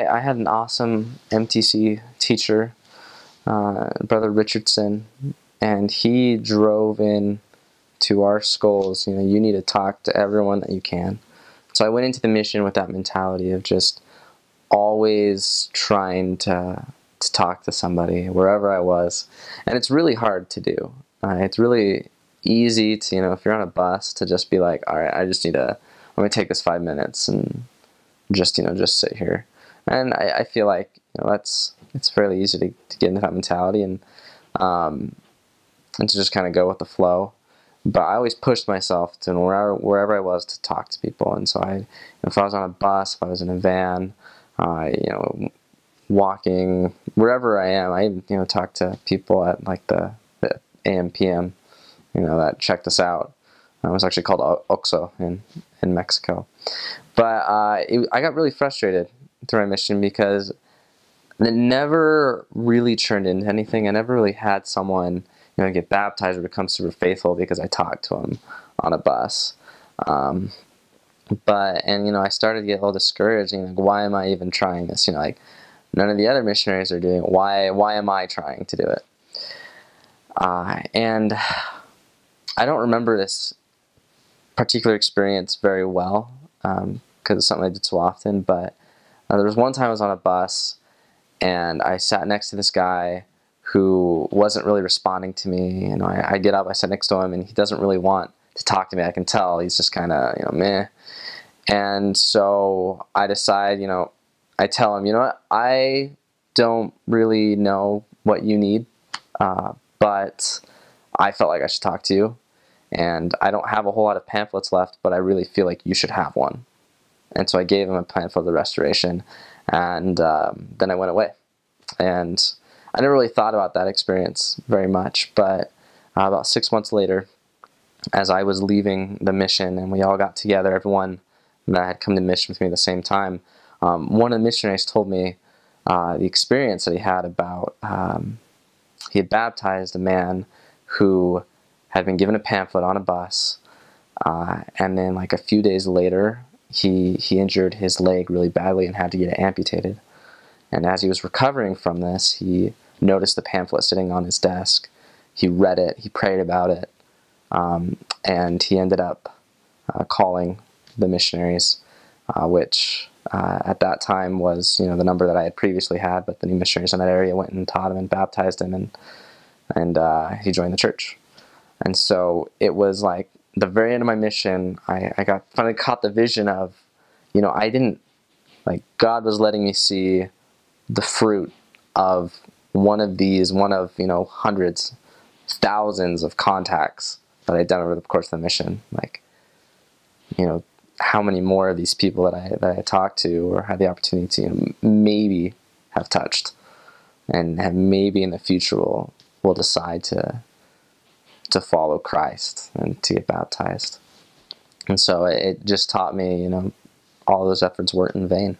I had an awesome MTC teacher, Brother Richardson, and he drove in to our schools, you need to talk to everyone that you can. So I went into the mission with that mentality of just always trying to talk to somebody wherever I was. And it's really hard to do. It's really easy to, if you're on a bus, to just be like, all right, I'm going to take this 5 minutes and just sit here. And I feel like, it's fairly easy to get into that mentality and to just kind of go with the flow. But I always pushed myself to wherever I was to talk to people. And so if I was on a bus, if I was in a van, walking, wherever I am, I talk to people at like the AM PM, that checked us out. It was actually called OXO in Mexico. But I got really frustrated through my mission because it never really turned into anything. I never really had someone get baptized or become super faithful because I talked to them on a bus. I started to get a little discouraged. Like, why am I even trying this? Like, none of the other missionaries are doing it. Why am I trying to do it? And I don't remember this particular experience very well because it's something I did so often. But there was one time I was on a bus and I sat next to this guy who wasn't really responding to me. I get up, I sat next to him, and he doesn't really want to talk to me. I can tell he's just kind of, meh. And so I decide, I tell him, what, I don't really know what you need, but I felt like I should talk to you. And I don't have a whole lot of pamphlets left, but I really feel like you should have one. And so I gave him a pamphlet of the restoration, and then I went away. And I never really thought about that experience very much, but about 6 months later, as I was leaving the mission and we all got together, everyone that had come to mission with me at the same time, one of the missionaries told me the experience that he had about, he had baptized a man who had been given a pamphlet on a bus, and then like a few days later, he injured his leg really badly and had to get it amputated. And as he was recovering from this, he noticed the pamphlet sitting on his desk. He read it, he prayed about it, and he ended up calling the missionaries, which at that time was the number that I had previously had, but the new missionaries in that area went and taught him and baptized him, and he joined the church. And so it was like the very end of my mission, I finally caught the vision of, God was letting me see the fruit of one of hundreds, thousands of contacts that I'd done over the course of the mission. Like, how many more of these people that I talked to or had the opportunity to maybe have touched, and have maybe in the future will decide to follow Christ and to get baptized. And so it just taught me, all those efforts weren't in vain.